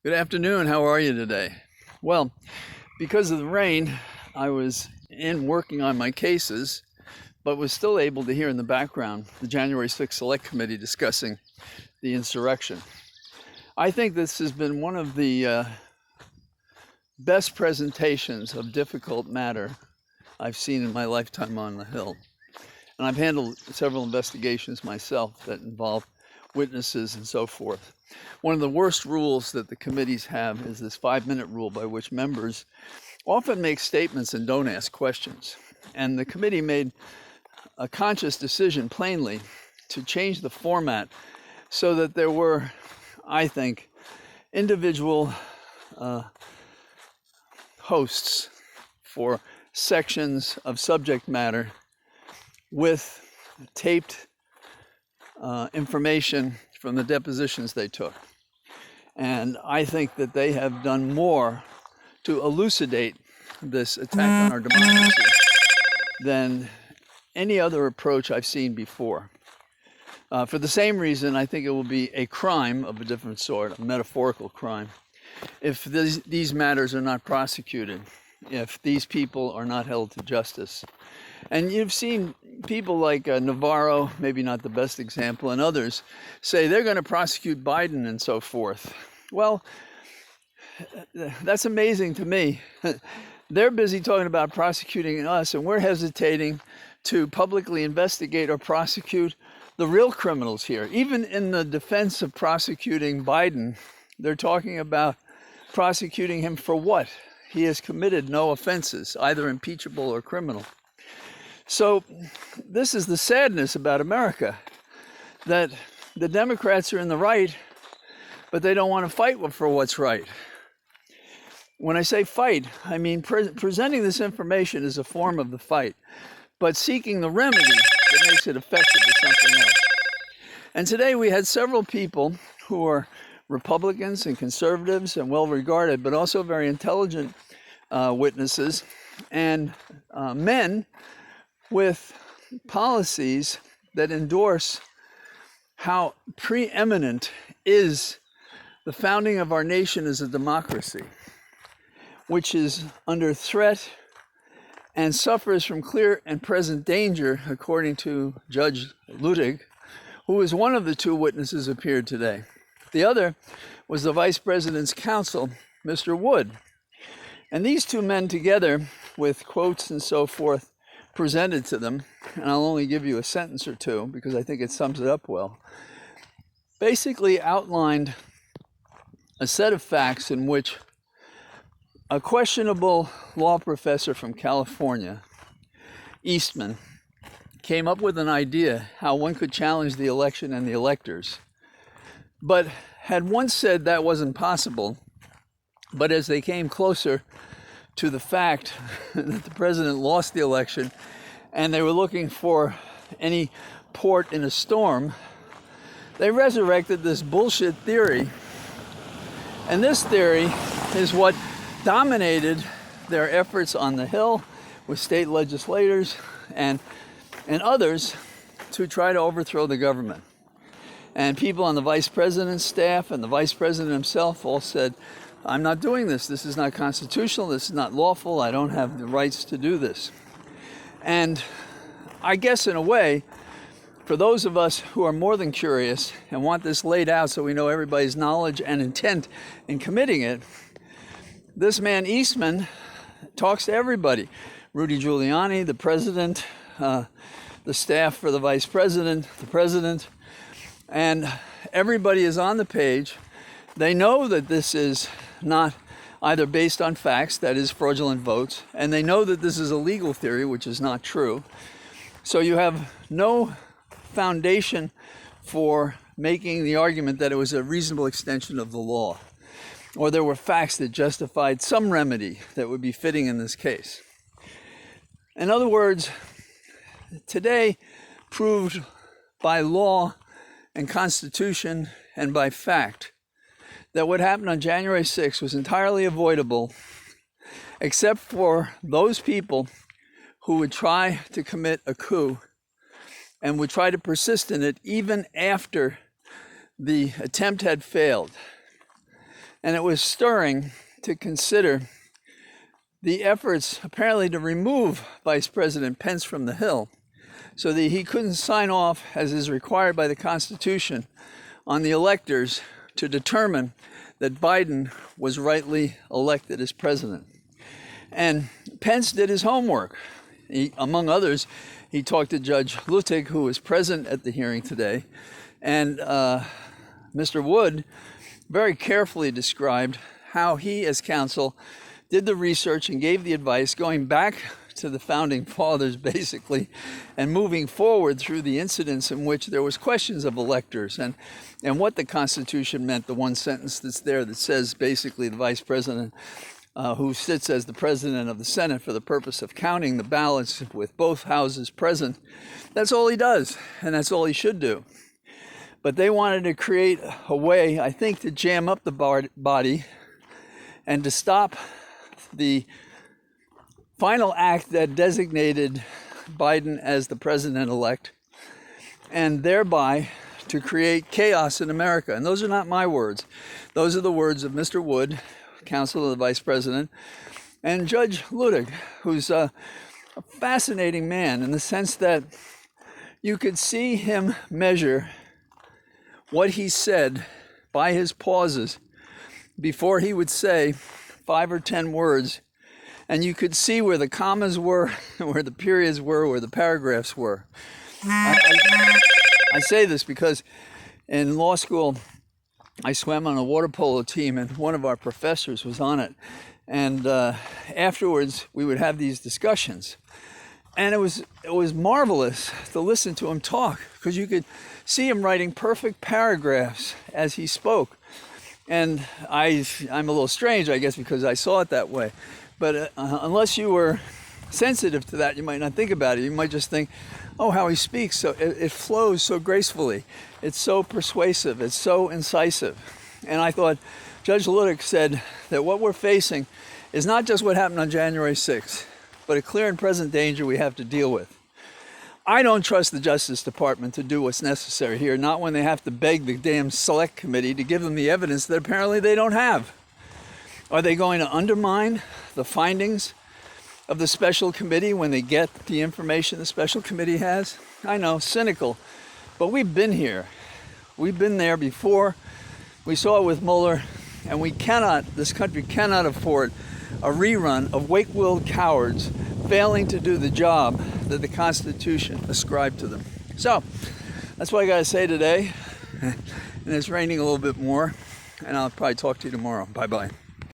Good afternoon. How are you today? Well, because of the rain, I was in working on my cases, but was still able to hear in the background the January 6th Select Committee discussing the insurrection. I think this has been one of the best presentations of difficult matter I've seen in my lifetime on the Hill. And I've handled several investigations myself that involve witnesses and so forth. One of the worst rules that the committees have is this 5-minute rule by which members often make statements and don't ask questions. And the committee made a conscious decision plainly to change the format so that there were, I think, individual hosts for sections of subject matter with taped information from the depositions they took. And I think that they have done more to elucidate this attack on our democracy than any other approach I've seen before. For the same reason, I think it will be a crime of a different sort, a metaphorical crime, if these matters are not prosecuted, if these people are not held to justice. And you've seen people like Navarro, maybe not the best example, and others say they're going to prosecute Biden and so forth. Well, that's amazing to me. They're busy talking about prosecuting us, and we're hesitating to publicly investigate or prosecute the real criminals here. Even in the defense of prosecuting Biden, they're talking about prosecuting him for what? He has committed no offenses, either impeachable or criminal. So this is the sadness about America, that the Democrats are in the right, but they don't want to fight for what's right. When I say fight, I mean presenting this information is a form of the fight, but seeking the remedy that makes it effective is something else. And today we had several people who are Republicans and conservatives and well-regarded, but also very intelligent witnesses, and men with policies that endorse how preeminent is the founding of our nation as a democracy, which is under threat and suffers from clear and present danger, according to Judge Luttig, who is one of the two witnesses who appeared today. The other was the Vice President's counsel, Mr. Wood. And these two men together, with quotes and so forth presented to them, and I'll only give you a sentence or two because I think it sums it up well, basically outlined a set of facts in which a questionable law professor from California, Eastman, came up with an idea how one could challenge the election and the electors, but had once said that wasn't possible. But as they came closer to the fact that the president lost the election and they were looking for any port in a storm, they resurrected this bullshit theory. And this theory is what dominated their efforts on the Hill with state legislators and others to try to overthrow the government. And people on the vice president's staff and the vice president himself all said, I'm not doing this. This is not constitutional. This is not lawful. I don't have the rights to do this. And I guess in a way, for those of us who are more than curious and want this laid out so we know everybody's knowledge and intent in committing it, this man Eastman talks to everybody. Rudy Giuliani, the president, the staff for the vice president, the president, and everybody is on the page. They know that this is not either based on facts, that is fraudulent votes, and they know that this is a legal theory, which is not true. So you have no foundation for making the argument that it was a reasonable extension of the law, or there were facts that justified some remedy that would be fitting in this case. In other words, today proved by law and constitution and by fact that what happened on January 6th was entirely avoidable, except for those people who would try to commit a coup and would try to persist in it even after the attempt had failed. And it was stirring to consider the efforts apparently to remove Vice President Pence from the Hill so that he couldn't sign off, as is required by the Constitution, on the electors to determine that Biden was rightly elected as president. And Pence did his homework. Among others, he talked to Judge Luttig, who was present at the hearing today, and Mr. Wood very carefully described how he, as counsel, did the research and gave the advice going back to the founding fathers, basically, and moving forward through the incidents in which there was questions of electors and what the Constitution meant. The one sentence that's there that says basically the vice president who sits as the president of the Senate for the purpose of counting the ballots with both houses present, that's all he does, and that's all he should do. But they wanted to create a way, I think, to jam up the body and to stop the final act that designated Biden as the president-elect, and thereby to create chaos in America. And those are not my words. Those are the words of Mr. Wood, counsel to the vice president, and Judge Luttig, who's a fascinating man in the sense that you could see him measure what he said by his pauses before he would say 5 or 10 words, and you could see where the commas were, where the periods were, where the paragraphs were. I say this because in law school, I swam on a water polo team, and one of our professors was on it. And afterwards, we would have these discussions. And it was marvelous to listen to him talk, because you could see him writing perfect paragraphs as he spoke. And I'm a little strange, I guess, because I saw it that way. But unless you were sensitive to that, you might not think about it. You might just think, oh, how he speaks. So it flows so gracefully. It's so persuasive. It's so incisive. And I thought Judge Luttig said that what we're facing is not just what happened on January 6th, but a clear and present danger we have to deal with. I don't trust the Justice Department to do what's necessary here, not when they have to beg the damn Select Committee to give them the evidence that apparently they don't have. Are they going to undermine the findings of the special committee when they get the information the special committee has? I know, cynical, but we've been here. We've been there before. We saw it with Mueller, and this country cannot afford a rerun of wake-willed cowards failing to do the job that the Constitution ascribed to them. So, that's what I got to say today. And it's raining a little bit more, and I'll probably talk to you tomorrow. Bye-bye.